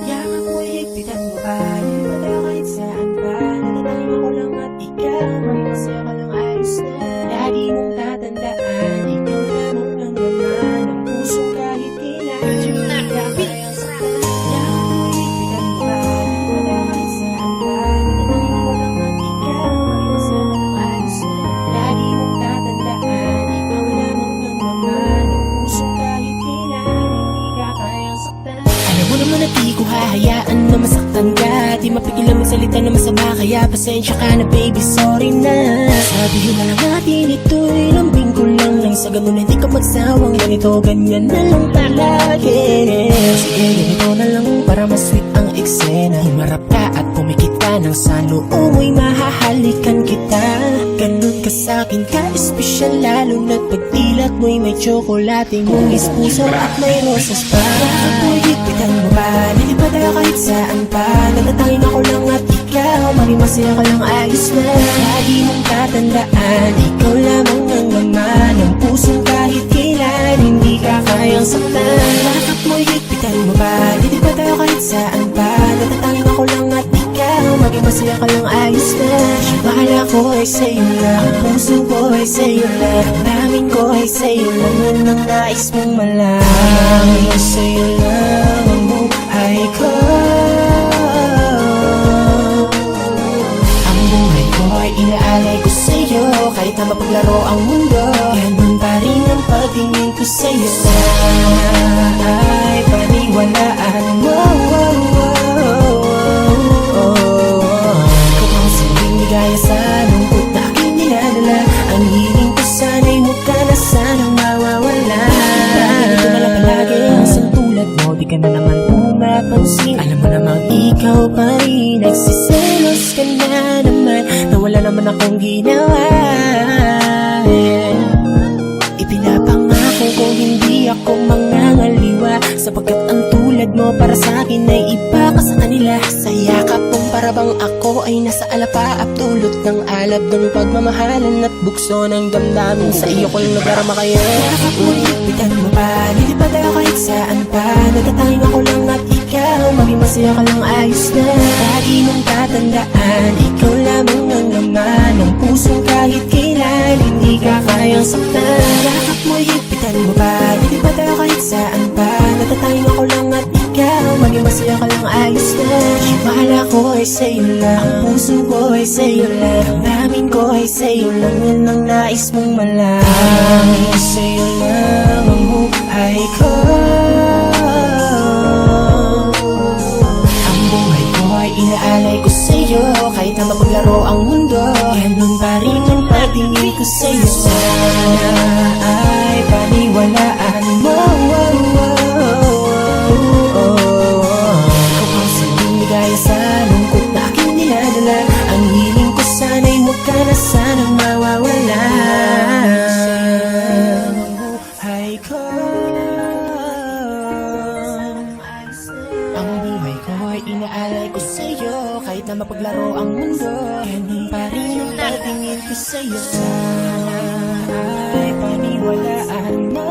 Yakap mo'y higpitan mo ba? Lilipat tayo kahit saan pa. Natatanging ako lang at ikaw, maging masaya ka lang ayos na. Lagi mong tatandaan, ikaw lamang ang laman ng puso kahit kailan. Hindi ka kayang saktan. Yakap mo'y higpitan mo ba? Lilipat tayo kahit saan pa. Natatanging ako lang at ikaw, maging masaya ka lang ayos na. Lagi mong tatandaan, ikaw lamang ang laman ng puso kahit kailan. Hindi ka kayang saktan. Alam mo naman na di ko hahayaan na masaktan ka. Di mapigilan magsalita na masama, kaya pasensya ka na baby, sorry na. Sabihin na lang natin ito'y lambing ko lang nang sa ganun hindi ka magsawang ganito, ganyan na lang palagi. Sige, ganito na lang para mas sweet ang eksena. Humarap ka at pumikit ka nang sa loob mo'y mahahalikan kita. Ganun ka sa'kin ka espesyal, lalo na't pagdilat mo'y may tsokolate, mungis puso at may rosas pa. Bakit mo'y higpitan mo ba? Lilipat tayo kahit saan pa. Natatanging ako lang at ikaw, maging masaya ka lang ayos na. Lagi mong tatandaan, ikaw lamang ang laman ng pusong kahit kailan hindi ka kayang saktan. Bakit mo'y higpitan mo ba? Lilipat tayo kahit saan pa. Natatanging ako lang at ikaw, maging masaya ka lang ayos na. Bahala ko ay sa'yo lang, ang puso ko ay sa'yo lang, ang daming ko ay sa'yo lang, yun ang nais mong malaman. Sa'yo lang ang buhay ko. Ang buhay ko ay inaalay ko sa'yo, kahit na mapaglaro ang mundo, ganun pa rin ang pagtingin ko sa'yo. Sana ay paniwalaan mo. Gaya sa lungkot na aking niladala, ang hiling ko sana'y huwag ka na sanang mawawala. Ganito na lang palagi, isang tulad mo, di ka na naman pumapansin. Alam mo namang ikaw pa rin, nagsiselos ka na naman, na wala naman akong ginawa. Ipinapangako ko hindi ako mangangaliwa, sapagkat ang tulad mo para sa akin ay iba ka sa kanila. Sa yakap mong parabang ako ay nasa alapaap, dulot ng alab ng pagmamahalan at bukso ng damdamin. Sa iyo ko'y nagarama kayo. Yakap mo, higpitan mo ba? Lilipat tayo kahit saan pa. Natatanging ako lang at ikaw, maging masaya ka lang ayos na. Lagi mong tatandaan, ikaw lamang ang laman ng pusong kahit kailan hindi ka kayang saktan. Yakap mo, higpitan mo ba? Lilipat tayo kahit saan pa. Natatanging ako lang at ikaw, maging masaya ka lang ayos na. Bahala ko ay sa'yo lang, ang puso ko ay sa'yo lang, ang daming ko ay sa'yo lang, yun ang nais mong malaman. Sa'yo lang ang buhay ko. Ang buhay ko ay inaalay ko sa'yo, kahit na mapaglaro ang mundo, ganun pa rin ang pagtingin ko sa'yo. Sana ay paniwalaan mo. Gaya sa lungkot na aking niladala, ang hiling ko sana'y huwag ka na sanang mawawala. Ang buhay ko, ang buhay ko ay inaalay ko sa'yo, kahit na mapaglaro ang mundo, ganun pa rin ang pagtingin ko sa'yo. Sana ay paniwalaan mo.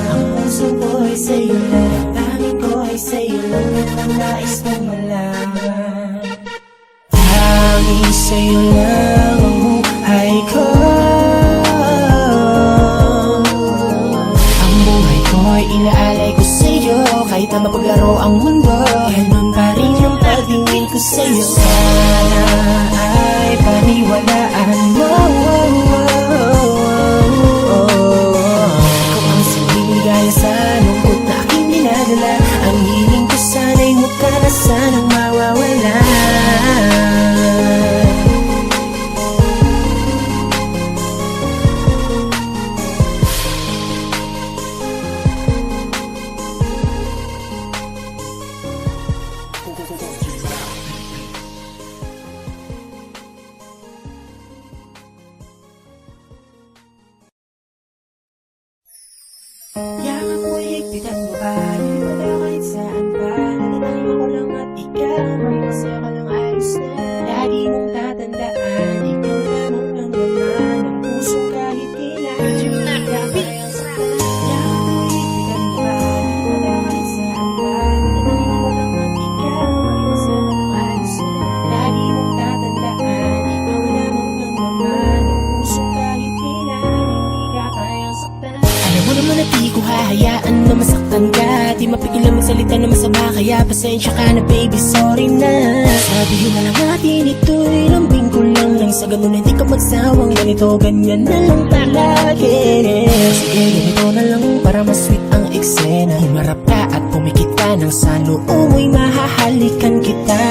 Ang puso ko ay sa'yo lang, ang daming ko ay sa'yo lang, yun ang nais mong malaman. Tanging sa'yo lang ang buhay ko. Ang buhay ko ay inaalay ko sa'yo, kahit na mapaglaro ang mundo, ganun pa rin ang pagtingin ko sa'yo. Sana ay paniwalaan mo. Gaya sa lungkot na aking niladala, ang hiling ko sana'y huwag ka na sanang mawawala. higpitan mo pa, lumitaw kahit saan pa. Natatanging ako lang at ikaw, maging masaya ka lang ayos na. Lagi mong tatandaan, ikaw lamang ang laman ng pusong kahit kailan hindi ka kayang saktan. Kaya mo higpitan mo pa, lumitaw kahit saan pa. Natatanging ako lang at ikaw, maging masaya ka lang ayos na. Lagi mong tatandaan, ikaw lamang ang laman ng pusong kahit kailan hindi ka kayang saktan. Alam mo naman na di ko hahayaan na masaktan ka. Di mapigilan magsalita na masama, kaya pasensya ka na baby, sorry na. Sabihin na lang natin ito'y lambing ko lang, nang sa ganun hindi ka magsawang ganito, ganyan na lang palagi. Sige, ganito na lang para mas sweet ang eksena. Humarap ka at pumikit ka nang sa loob mo'y mahahalikan kita.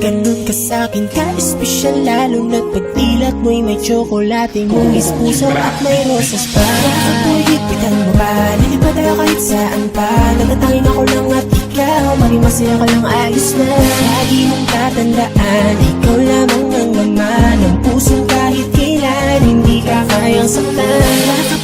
Ganun ka sa'kin ka espesyal, lalo na't pagdilat mo'y may tsokolate, mungis puso at may rosas pa. Ako'y higpitan mo ba, nalipad tayo kahit saan pa. Natatanging ako lang at ikaw, maging masaya ka lang ayos na. Lagi mong tatandaan, ikaw lamang ang laman ng pusong kahit kailan hindi ka kayang saktan.